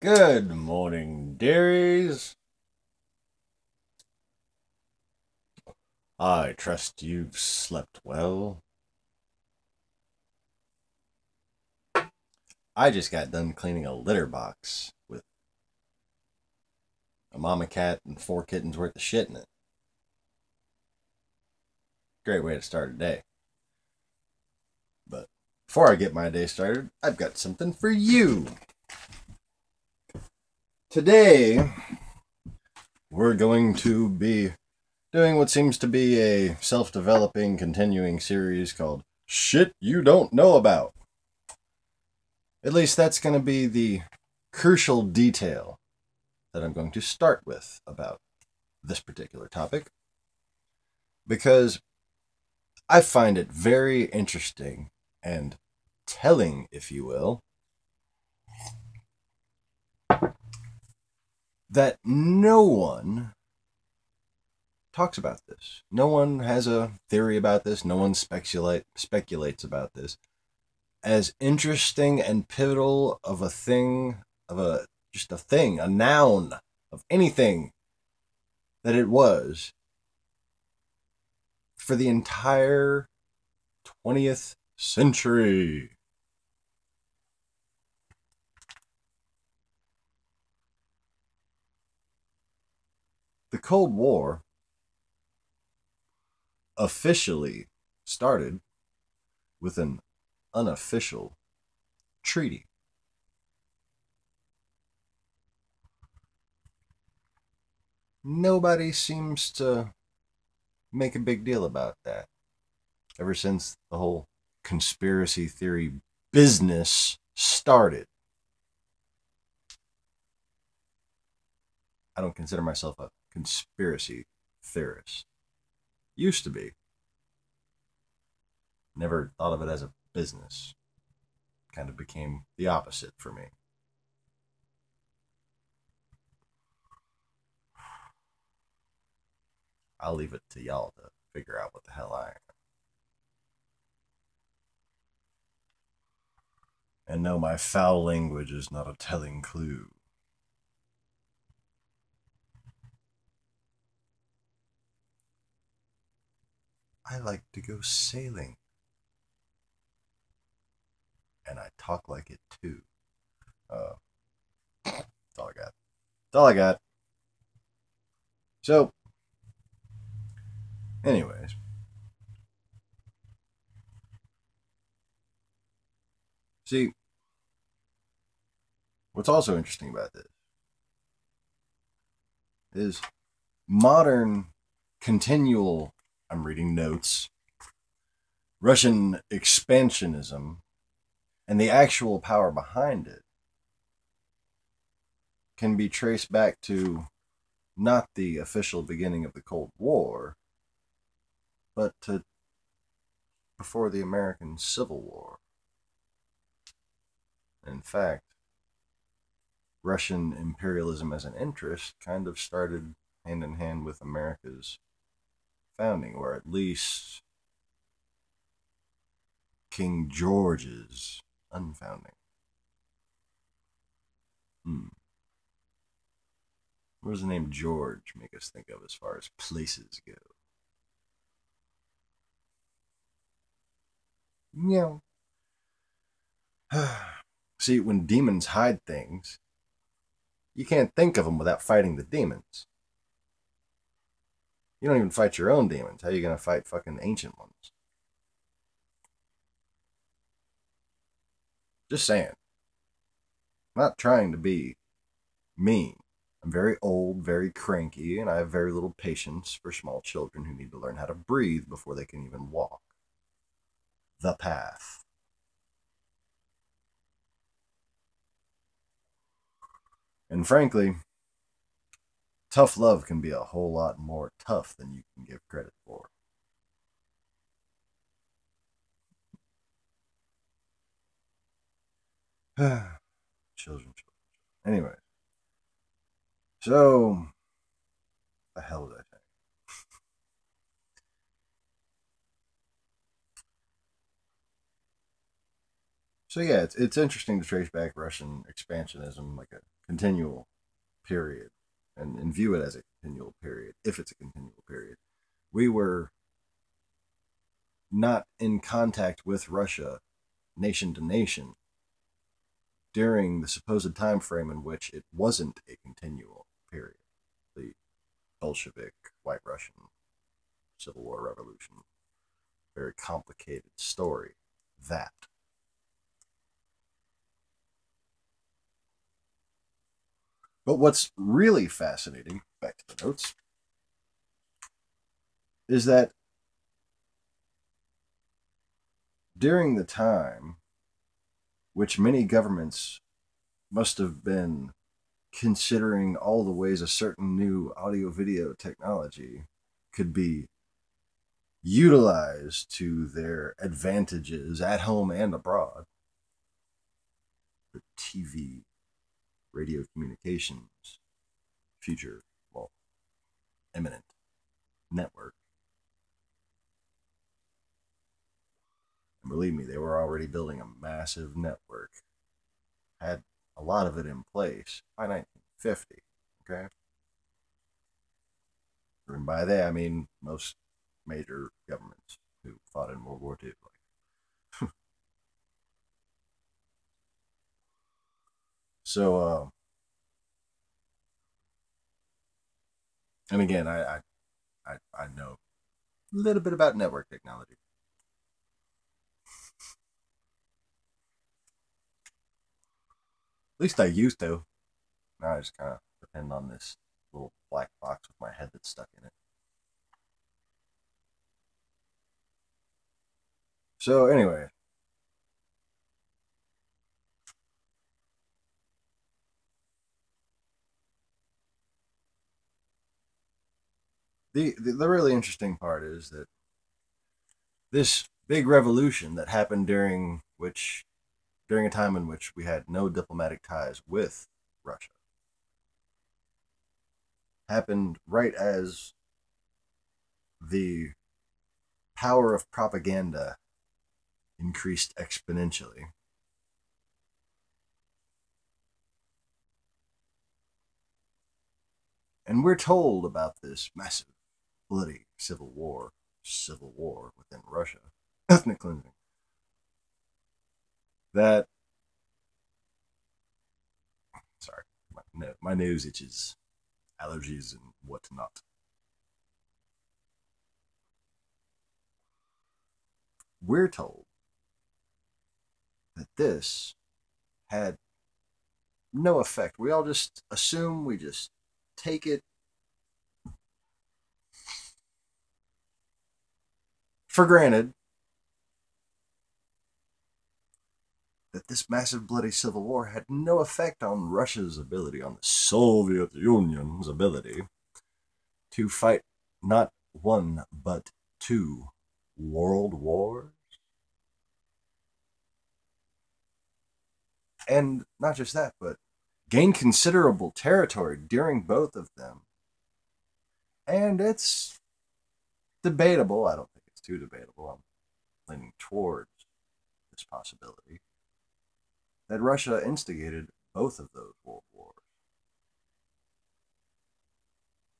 Good morning, dearies. I trust you've slept well. I just got done cleaning a litter box with a mama cat and 4 kittens worth of shit in it. Great way to start a day. But before I get my day started, I've got something for you. Today, we're going to be doing what seems to be a self-developing, continuing series called Shit You Don't Know About. At least that's going to be the crucial detail that I'm going to start with about this particular topic, because I find it very interesting and telling, if you will, that no one talks about this. No one has a theory about this. No one speculates about this. As interesting and pivotal of a thing, just a thing, a noun of anything that it was for the entire 20th century. The Cold War officially started with an unofficial treaty. Nobody seems to make a big deal about that. Ever since the whole conspiracy theory business started. I don't consider myself a conspiracy theorist. Used to be. Never thought of it as a business. Kind of became the opposite for me. I'll leave it to y'all to figure out what the hell I am. And no, my foul language is not a telling clue. I like to go sailing. And I talk like it too. That's all I got. That's all I got. So, anyways. See, what's also interesting about this is modern continual, I'm reading notes, Russian expansionism and the actual power behind it can be traced back to not the official beginning of the Cold War, but to before the American Civil War. In fact, Russian imperialism as an interest kind of started hand in hand with America's founding, or at least King George's unfounding. What does the name George make us think of as far as places go? Meow. See, when demons hide things, you can't think of them without fighting the demons. You don't even fight your own demons. How are you going to fight fucking ancient ones? Just saying. I'm not trying to be mean. I'm very old, very cranky, and I have very little patience for small children who need to learn how to breathe before they can even walk. The path. And frankly, tough love can be a whole lot more tough than you can give credit for. Children. Anyway. So, the hell was I saying? So yeah, it's interesting to trace back Russian expansionism, like a continual period and view it as a continual period, if it's a continual period. We were not in contact with Russia nation to nation during the supposed time frame in which it wasn't a continual period. The Bolshevik, White Russian, Civil War, Revolution, very complicated story. That. But what's really fascinating, back to the notes, is that during the time which many governments must have been considering all the ways a certain new audio-video technology could be utilized to their advantages at home and abroad. The TV, radio communications, future, well, imminent network. And believe me, they were already building a massive network. Had a lot of it in place by 1950, okay? And by that, I mean most major governments who fought in World War II. So, and again, I know a little bit about network technology. At least I used to. Now I just kind of depend on this little black box with my head that's stuck in it. So anyway, the really interesting part is that this big revolution that happened during a time in which we had no diplomatic ties with Russia happened right as the power of propaganda increased exponentially. And we're told about this massive, bloody civil war within Russia, ethnic cleansing, that, sorry, my nose itches, allergies and whatnot. We're told that this had no effect. We all just assume, we just take it for granted that this massive bloody civil war had no effect on Russia's ability, on the Soviet Union's ability to fight not one but two world wars. And not just that, but gain considerable territory during both of them. And it's debatable. I don't think it's too debatable. I'm leaning towards this possibility that Russia instigated both of those world wars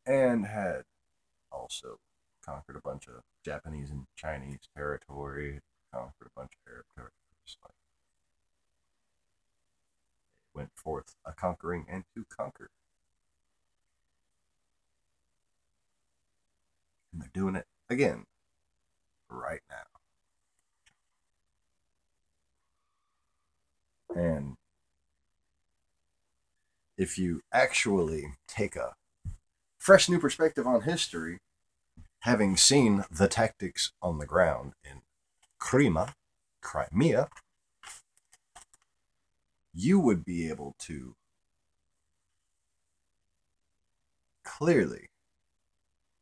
and had also conquered a bunch of Japanese and Chinese territory, conquered a bunch of Arab territories. Went forth a conquering and to conquer. And they're doing it again right now. And if you actually take a fresh new perspective on history, having seen the tactics on the ground in Crimea, you would be able to clearly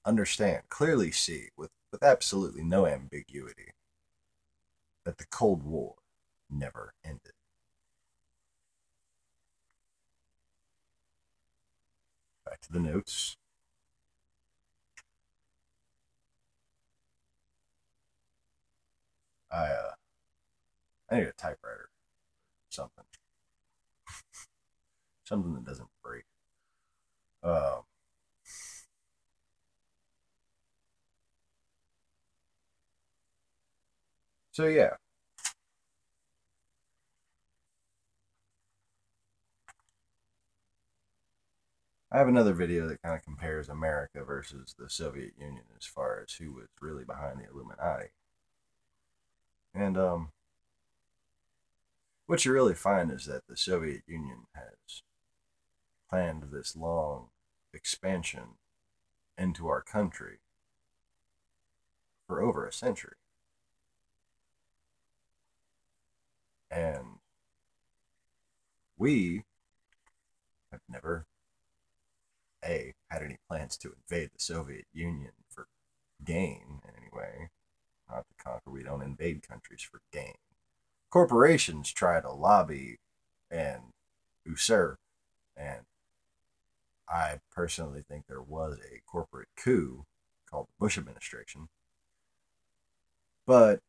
understand, clearly see, with absolutely no ambiguity, that the Cold War never ended. Back to the notes. I need a typewriter, something. something that doesn't break. So yeah. I have another video that kind of compares America versus the Soviet Union as far as who was really behind the Illuminati. And what you really find is that the Soviet Union has planned this long expansion into our country for over a century. And we have never, had any plans to invade the Soviet Union for gain in any way. Not to conquer. We don't invade countries for gain. Corporations try to lobby and usurp, and I personally think there was a corporate coup called the Bush administration. But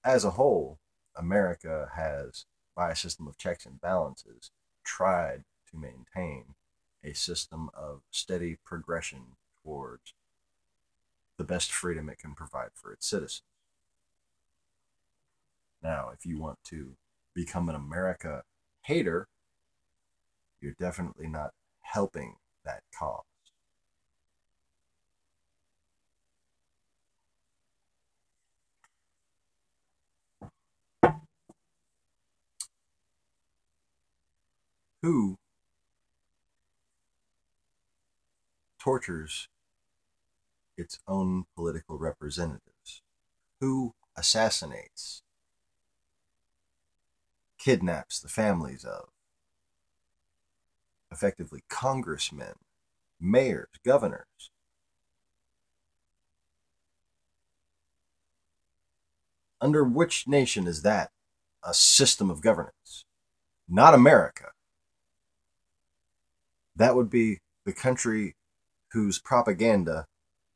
as a whole, America has, by a system of checks and balances, tried to maintain a system of steady progression towards the best freedom it can provide for its citizens. Now, if you want to become an America hater, you're definitely not helping that cause. Who tortures its own political representatives? Who assassinates, kidnaps the families of, effectively, congressmen, mayors, governors? Under which nation is that a system of governance? Not America. That would be the country whose propaganda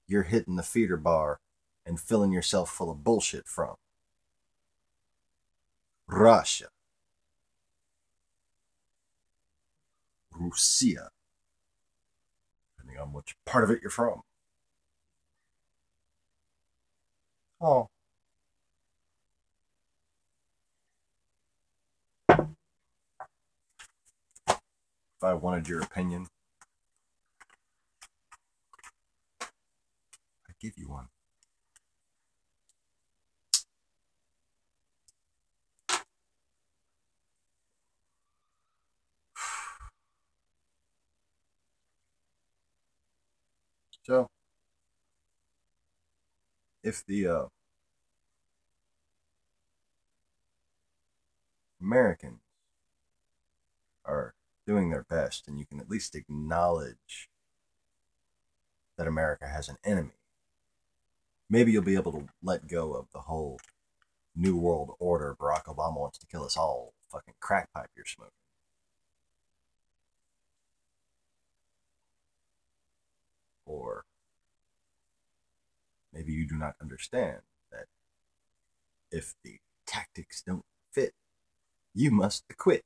you're hitting the feeder bar and filling yourself full of bullshit from. Russia. Russia. Depending on which part of it you're from. Oh. If I wanted your opinion, I'd give you one. So, if the Americans are doing their best, and you can at least acknowledge that America has an enemy, maybe you'll be able to let go of the whole New World Order, Barack Obama wants to kill us all, fucking crack pipe you're smoking. Or maybe you do not understand that if the tactics don't fit, you must acquit.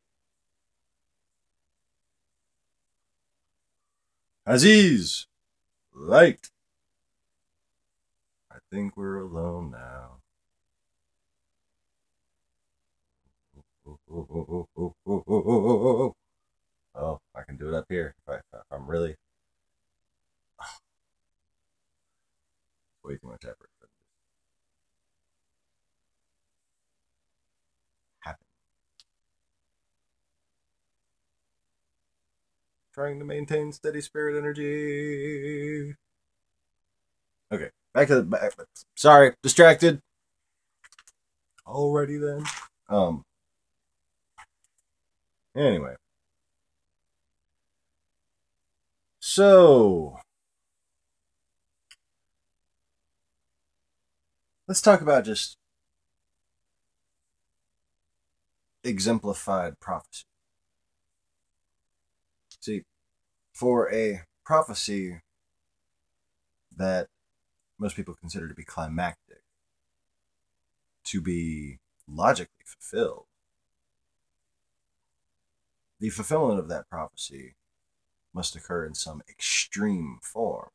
Aziz, light. I think we're alone now. Oh, I can do it up here if I'm really. Way too much effort. But happen. Trying to maintain steady spirit energy. Okay, back to the back. Sorry, distracted. Alrighty then. Anyway. So let's talk about just exemplified prophecy. See, for a prophecy that most people consider to be climactic, to be logically fulfilled, the fulfillment of that prophecy must occur in some extreme form.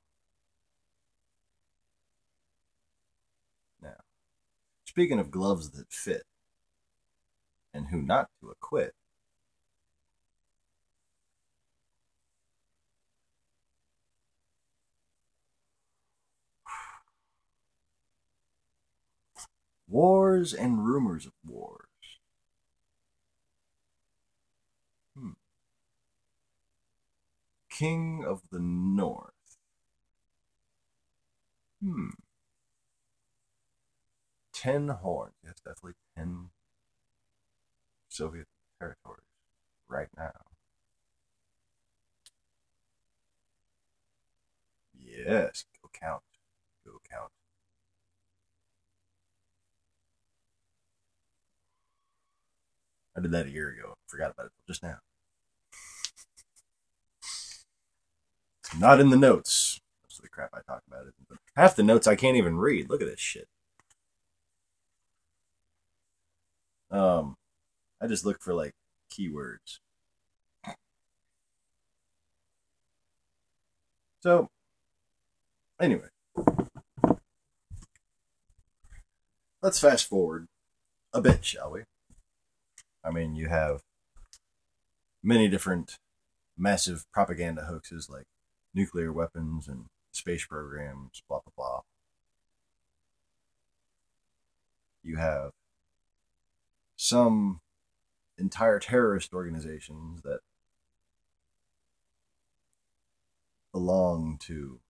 Now, speaking of gloves that fit and who not to acquit, wars and rumors of wars. King of the North. 10 horns. Yes, definitely 10 Soviet territories right now. Yes, go count. Go count. I did that a year ago. Forgot about it just now. It's not in the notes. Most of the crap I talk about it. But half the notes I can't even read. Look at this shit. I just look for like keywords. So, anyway, let's fast forward a bit, shall we? I mean, you have many different massive propaganda hoaxes like nuclear weapons and space programs, blah, blah, blah. You have some entire terrorist organizations that belong to,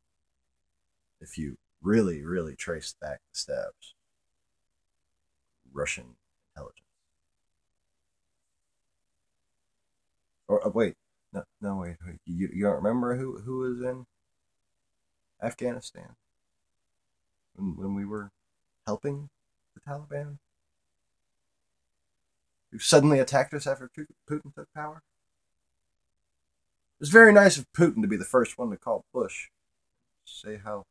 if you really, really trace back the steps, Russian intelligence. Or wait, no, wait. You don't remember who was in Afghanistan when we were helping the Taliban, who suddenly attacked us after Putin took power? It was very nice of Putin to be the first one to call Bush, say how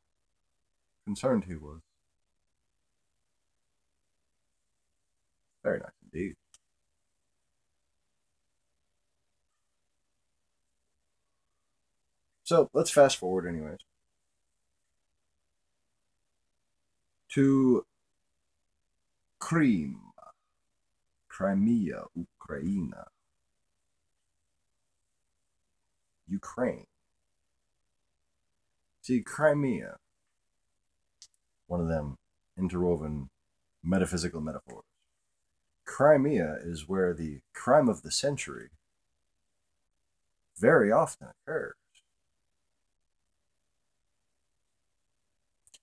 concerned he was. Very nice indeed. So let's fast forward, anyways, to Crimea, Ukraine. Ukraine. See, Crimea, one of them interwoven metaphysical metaphors. Crimea is where the crime of the century very often occurs.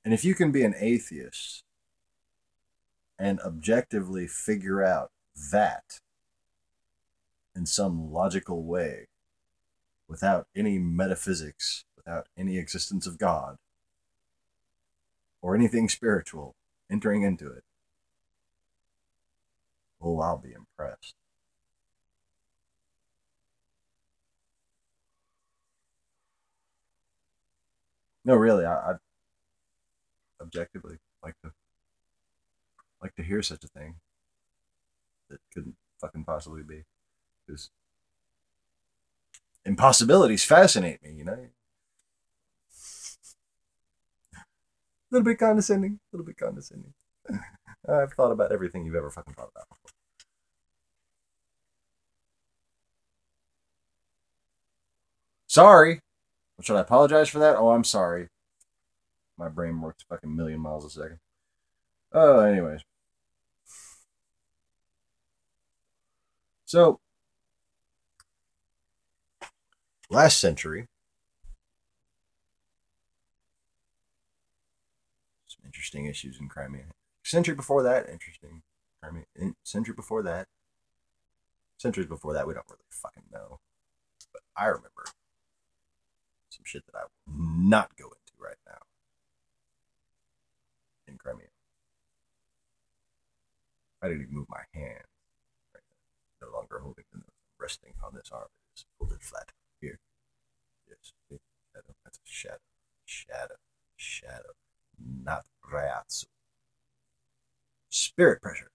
And if you can be an atheist and objectively figure out that in some logical way, without any metaphysics, without any existence of God, or anything spiritual entering into it, oh, I'll be impressed. No, really, I objectively like to hear such a thing that couldn't fucking possibly be, because impossibilities fascinate me, you know. A little bit condescending, a little bit condescending. I've thought about everything you've ever fucking thought about before. Sorry. Should I apologize for that? Oh, I'm sorry. My brain works fucking million miles a second. Oh, anyways. So, last century, some interesting issues in Crimea. Century before that, interesting. Crimea. Century before that. Centuries before that, we don't really fucking know. But I remember some shit that I will not go into right now in Crimea. I didn't even move my hand. Right now. No longer holding the nose. Resting on this arm. It's folded flat here. Yes. Shadow. That's a shadow. Shadow. Shadow. Not reazzo. Spirit pressure.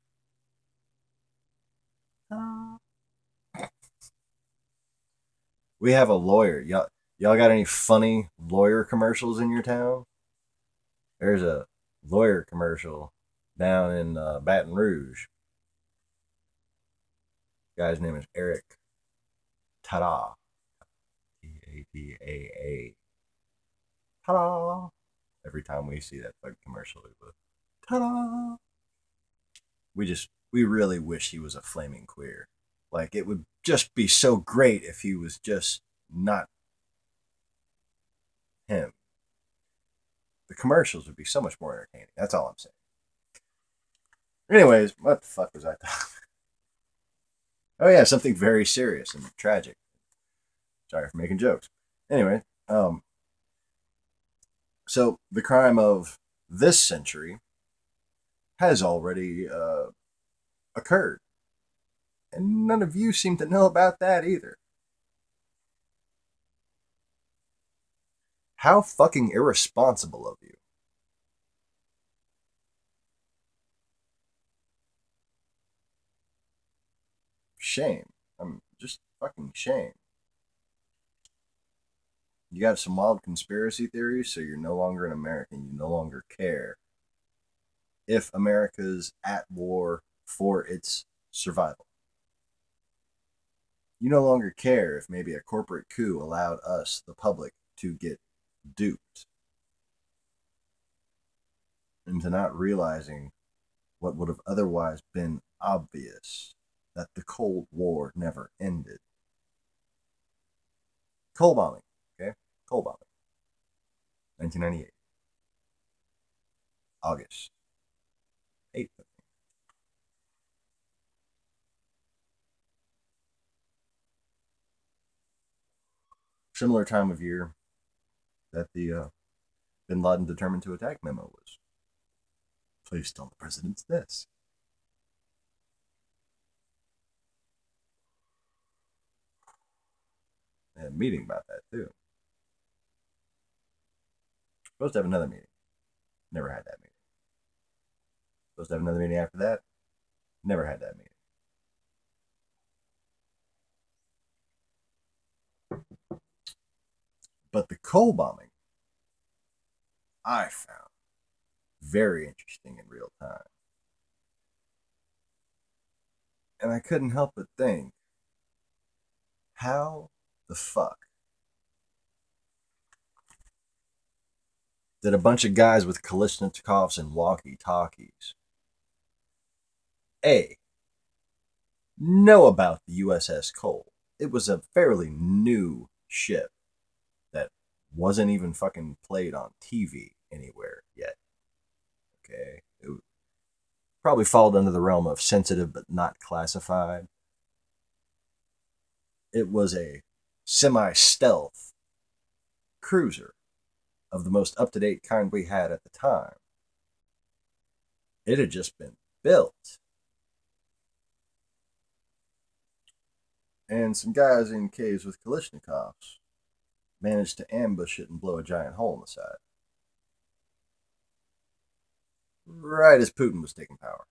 We have a lawyer. Y'all got any funny lawyer commercials in your town? There's a lawyer commercial down in Baton Rouge. The guy's name is Eric Tada. T-A-T-A-A. Ta-da! Every time we see that fucking commercial, we go, ta-da! We really wish he was a flaming queer. Like, it would just be so great if he was just not him. The commercials would be so much more entertaining. That's all I'm saying. Anyways, what the fuck was I talking? Oh yeah, something very serious and tragic. Sorry for making jokes. Anyway, so the crime of this century has already occurred. And none of you seem to know about that either. How fucking irresponsible of you. Shame. I'm just fucking shame. You got some wild conspiracy theories, so you're no longer an American. You no longer care if America's at war for its survival. You no longer care if maybe a corporate coup allowed us, the public, to get duped into not realizing what would have otherwise been obvious, that the Cold War never ended. Coal bombing, okay? Coal bombing. 1998. August 8th. Similar time of year that the Bin Laden determined to attack memo was placed on the president's desk. They had a meeting about that too. Supposed to have another meeting. Never had that meeting. Supposed to have another meeting after that. Never had that meeting. But the coal bombing, I found very interesting in real time. And I couldn't help but think, how the fuck did a bunch of guys with Kalashnikovs and walkie-talkies know about the USS Cole? It was a fairly new ship that wasn't even fucking played on TV anywhere yet. Okay? It probably fall under the realm of sensitive but not classified. It was a semi-stealth cruiser of the most up-to-date kind we had at the time. It had just been built. And some guys in caves with Kalashnikovs managed to ambush it and blow a giant hole in the side. Right as Putin was taking power.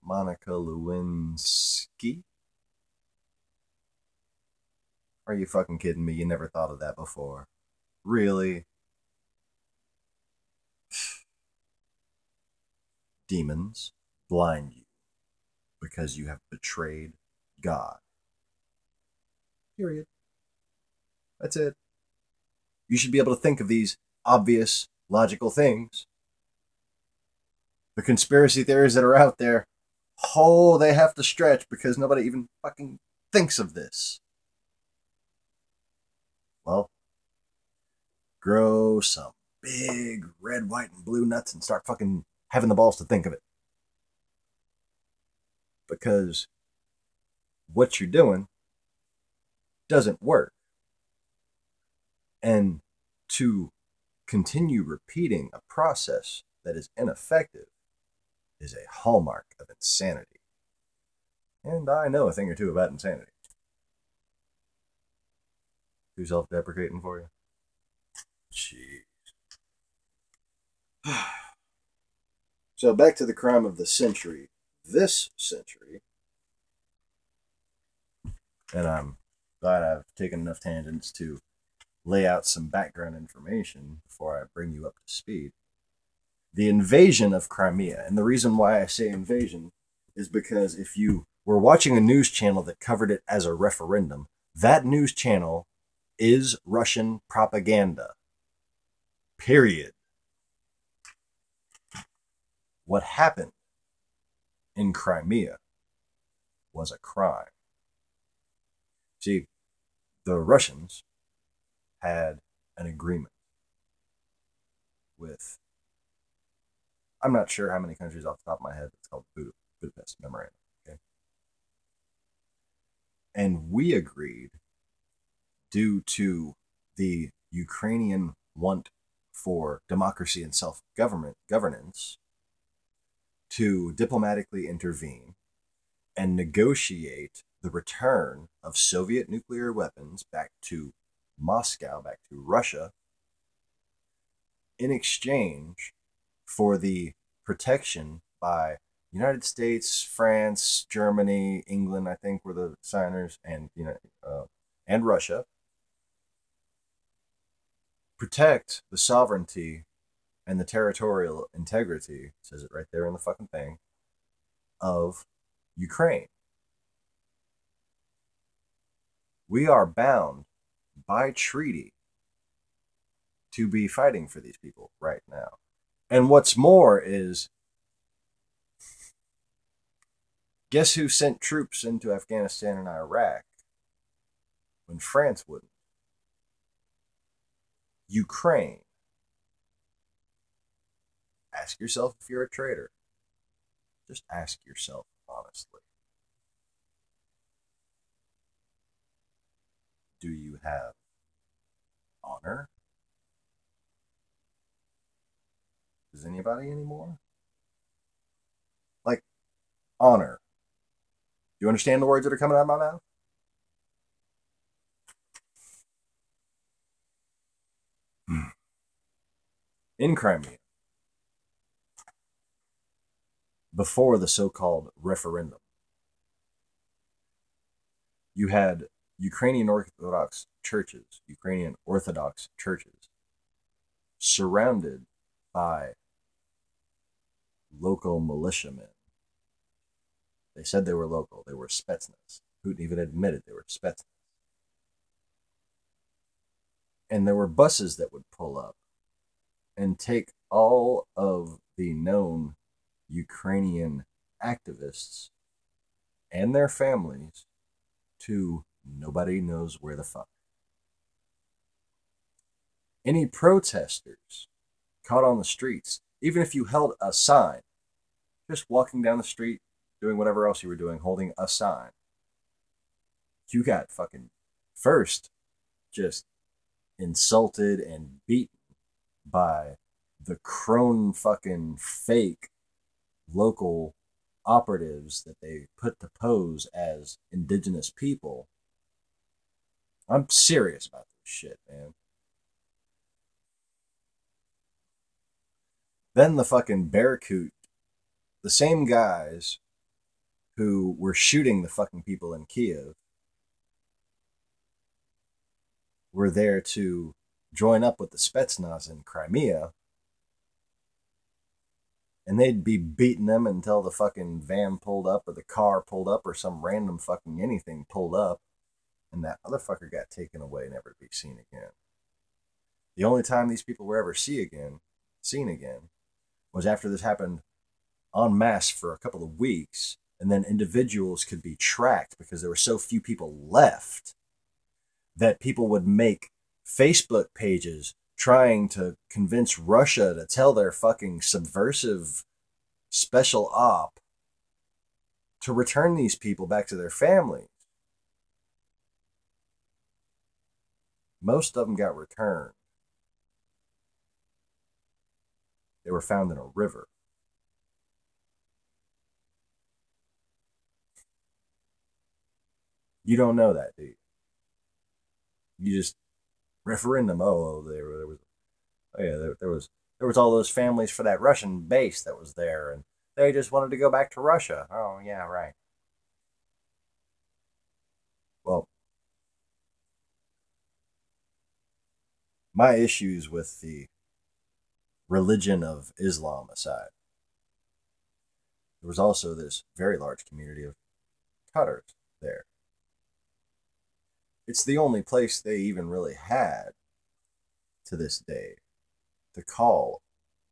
Monica Lewinsky? Are you fucking kidding me? You never thought of that before. Really? Demons blind you because you have betrayed God. Period. That's it. You should be able to think of these obvious, logical things. The conspiracy theories that are out there, oh, they have to stretch because nobody even fucking thinks of this. Well, grow some big red, white, and blue nuts and start fucking having the balls to think of it. Because what you're doing doesn't work. And to continue repeating a process that is ineffective is a hallmark of insanity. And I know a thing or two about insanity. Too self-deprecating for you? Jeez. So back to the crime of the century. This century And I'm glad I've taken enough tangents to lay out some background information before I bring you up to speed. The invasion of Crimea, and the reason why I say invasion is because if you were watching a news channel that covered it as a referendum, that news channel is Russian propaganda. Period. What happened in Crimea was a crime. See, the Russians had an agreement with, I'm not sure how many countries off the top of my head, it's called Budapest Memorandum. Okay? And we agreed, due to the Ukrainian want for democracy and self-governance, to diplomatically intervene and negotiate the return of Soviet nuclear weapons back to Moscow, back to Russia, in exchange for the protection by United States, France, Germany, England, I think were the signers, and and Russia, protect the sovereignty and the territorial integrity, says it right there in the fucking thing, of Ukraine. We are bound by treaty to be fighting for these people right now. And what's more is, guess who sent troops into Afghanistan and Iraq when France wouldn't? Ukraine. Ask yourself if you're a traitor. Just ask yourself honestly. Do you have honor? Does anybody anymore? Like, honor. Do you understand the words that are coming out of my mouth? In Crimea, before the so-called referendum, you had Ukrainian Orthodox churches surrounded by local militiamen. They said they were local. They were Spetsnaz. Putin even admitted they were Spetsnaz. And there were buses that would pull up and take all of the known Ukrainian activists and their families to nobody knows where the fuck. Any protesters caught on the streets, even if you held a sign, just walking down the street, doing whatever else you were doing, holding a sign, you got fucking first just insulted and beaten by the crone fucking fake local operatives that they put to pose as indigenous people. I'm serious about this shit, man. Then the fucking Barracoot, the same guys who were shooting the fucking people in Kiev, were there to join up with the Spetsnaz in Crimea, and they'd be beating them until the fucking van pulled up or the car pulled up or some random fucking anything pulled up, and that motherfucker got taken away, never to be seen again. The only time these people were ever seen again, was after this happened en masse for a couple of weeks, and then individuals could be tracked because there were so few people left that people would make Facebook pages trying to convince Russia to tell their fucking subversive special op to return these people back to their families. Most of them got returned. They were found in a river. You don't know that, do you? You just referendum. There was all those families for that Russian base that was there, and they just wanted to go back to Russia. Oh yeah, right. Well, my issues with the religion of Islam aside, there was also this very large community of Tatars there. It's the only place they even really had to this day to call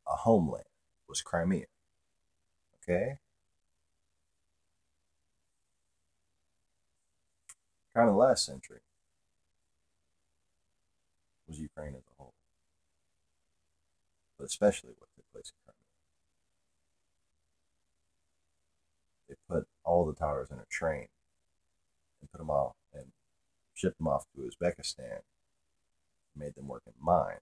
a homeland was Crimea. Okay? Kind of the last century was Ukraine as a whole. But especially what took place in Crimea. They put all the Tatars in a train and put them off and shipped them off to Uzbekistan, made them work in mines.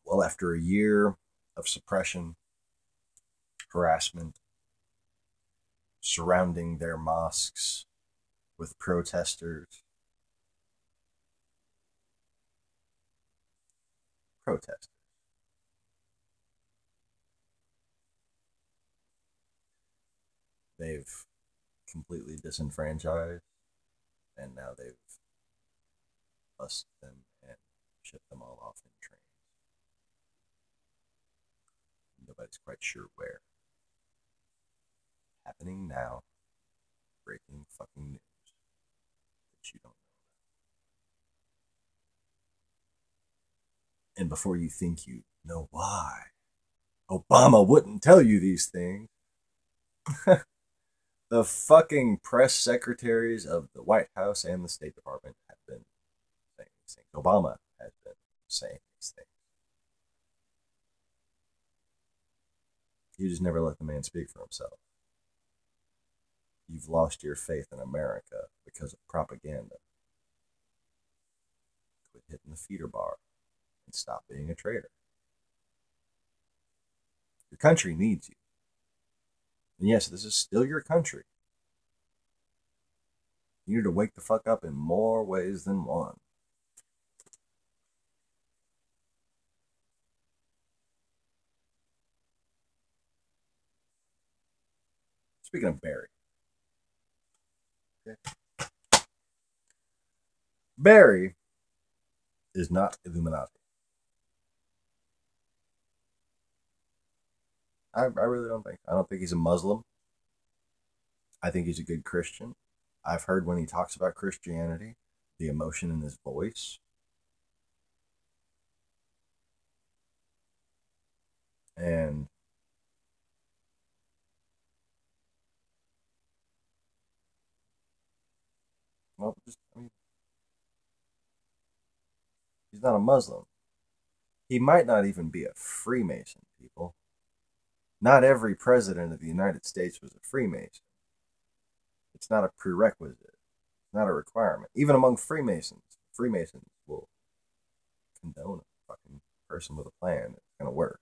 Well, after a year of suppression, harassment, surrounding their mosques with protesters, they've completely disenfranchised, and now they've busted them and shipped them all off in trains. Nobody's quite sure where. Happening now. Breaking fucking news that you don't know. And before you think you know why Obama wouldn't tell you these things, the fucking press secretaries of the White House and the State Department have been saying these things. Obama has been saying these things. You just never let the man speak for himself. You've lost your faith in America because of propaganda. Quit hitting the feeder bar and stop being a traitor. Your country needs you. And yes, this is still your country. You need to wake the fuck up in more ways than one. Speaking of Barry. Okay. Barry is not Illuminati. I really don't think. I don't think he's a Muslim. I think he's a good Christian. I've heard when he talks about Christianity, the emotion in his voice. And well, he's not a Muslim. He might not even be a Freemason, people. Not every president of the United States was a Freemason. It's not a prerequisite. It's not a requirement. Even among Freemasons will condone a fucking person with a plan that's going to work.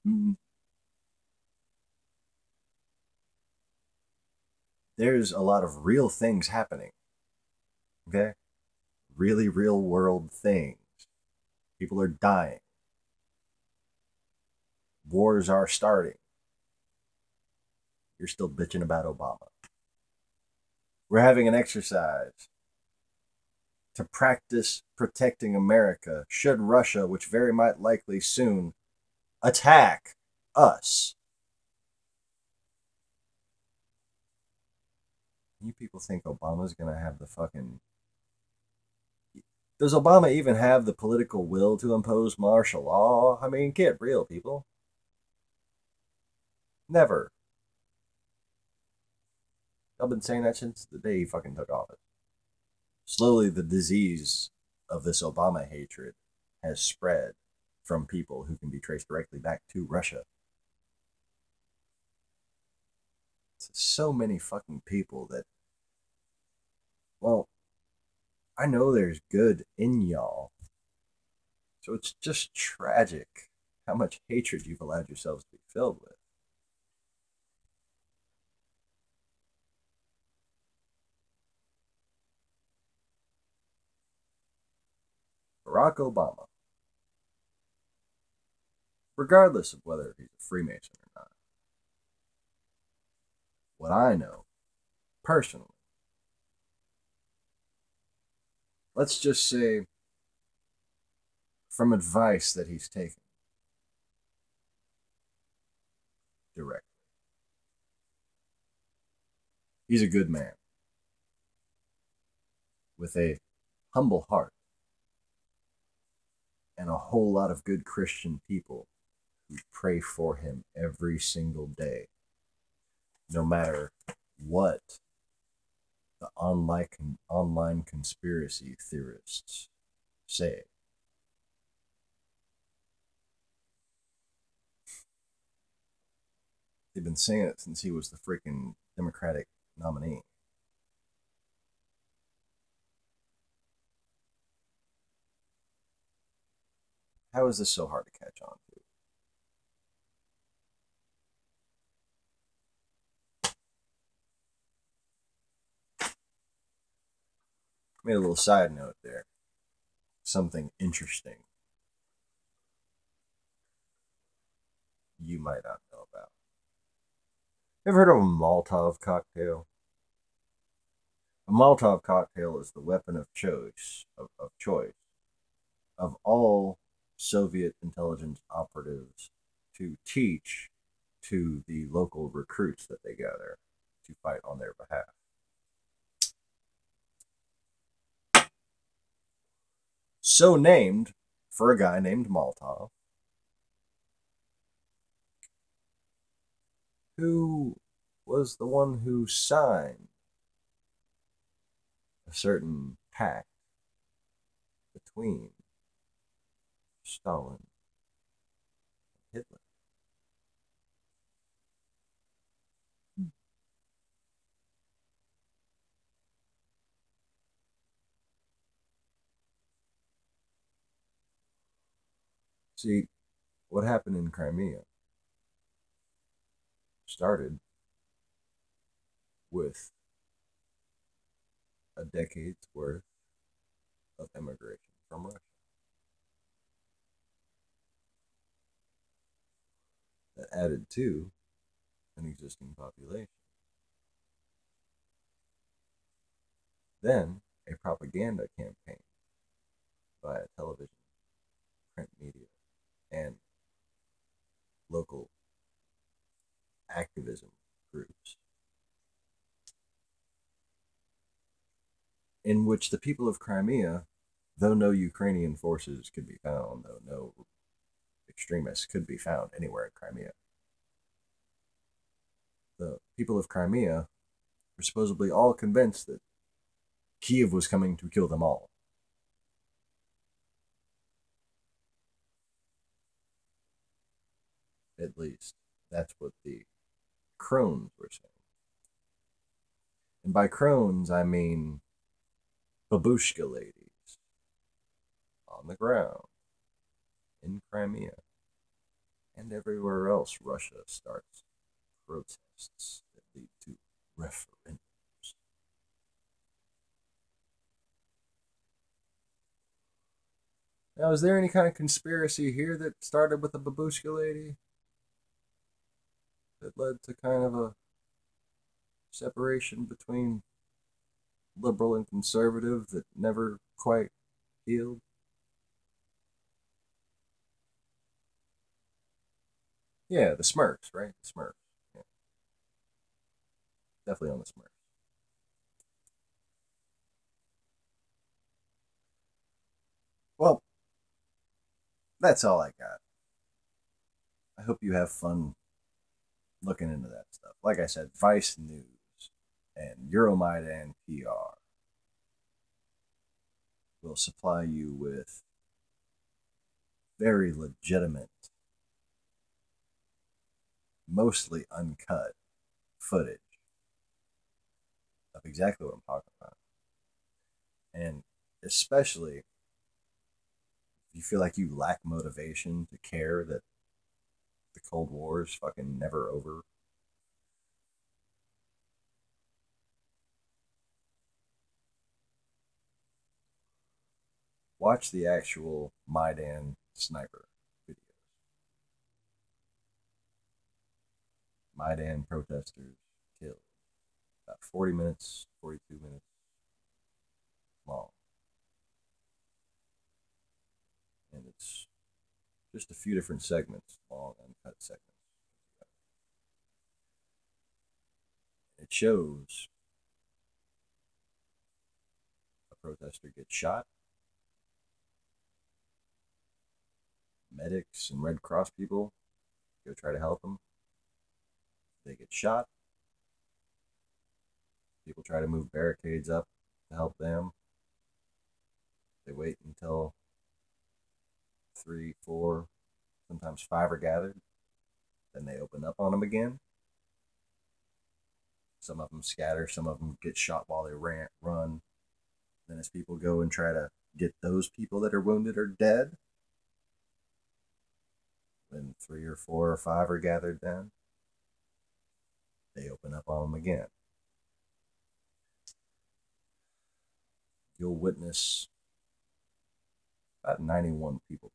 Mm-hmm. There's a lot of real things happening. Okay? Really real world things. People are dying. Wars are starting. You're still bitching about Obama. We're having an exercise to practice protecting America should Russia, which very might likely soon, attack us. You people think Obama's going to have the fucking... Does Obama even have the political will to impose martial law? I mean, get real, people. Never. I've been saying that since the day he fucking took office. Slowly, the disease of this Obama hatred has spread from people who can be traced directly back to Russia. It's so many fucking people that, well, I know there's good in y'all. So it's just tragic how much hatred you've allowed yourselves to be filled with. Barack Obama, regardless of whether he's a Freemason or not, what I know personally, let's just say from advice that he's taken directly, he's a good man with a humble heart and a whole lot of good Christian people who pray for him every single day, no matter what the online conspiracy theorists say. They've been saying it since he was the freaking Democratic nominee. How is this so hard to catch on to? Made a little side note there. Something interesting you might not know about. Ever heard of a Molotov cocktail? A Molotov cocktail is the weapon of choice of all Soviet intelligence operatives to teach to the local recruits that they gather to fight on their behalf. So named for a guy named Molotov, who was the one who signed a certain pact between Stalin and Hitler. See, what happened in Crimea started with a decade's worth of immigration from Russia. That added to an existing population. Then a propaganda campaign via television, print media, and local activism groups, in which the people of Crimea, though no Ukrainian forces could be found, though no extremists could be found anywhere in Crimea, the people of Crimea were supposedly all convinced that Kiev was coming to kill them all. At least, that's what the crones were saying. And by crones, I mean babushka ladies on the ground in Crimea and everywhere else Russia starts protests that lead to referendums. Now, is there any kind of conspiracy here that started with a babushka lady that led to kind of a separation between liberal and conservative that never quite healed? Yeah, the Smurfs, right? The Smurfs. Yeah. Definitely on the Smurfs. Well, that's all I got. I hope you have fun looking into that stuff. Like I said, Vice News and Euromaidan PR will supply you with very legitimate, mostly uncut footage of exactly what I'm talking about. And especially if you feel like you lack motivation to care that the Cold War is fucking never over. Watch the actual Maidan sniper videos. Maidan protesters killed. about 40 minutes, 42 minutes long. And it's just a few different segments, long, uncut segments. It shows a protester gets shot. Medics and Red Cross people go try to help them. They get shot. People try to move barricades up to help them. They wait until 3, 4, sometimes 5 are gathered. Then they open up on them again. Some of them scatter. Some of them get shot while they run. Then as people go and try to get those people that are wounded or dead, when 3 or 4 or 5 are gathered then, they open up on them again. You'll witness about 91 people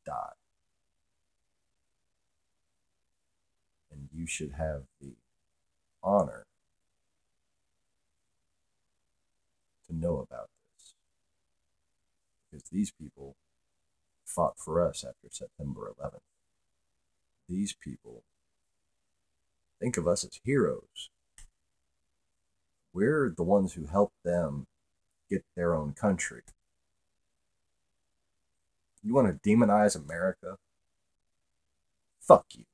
die. And you should have the honor to know about this. Because these people fought for us after September 11th. These people think of us as heroes. We're the ones who helped them get their own country. You want to demonize America? Fuck you.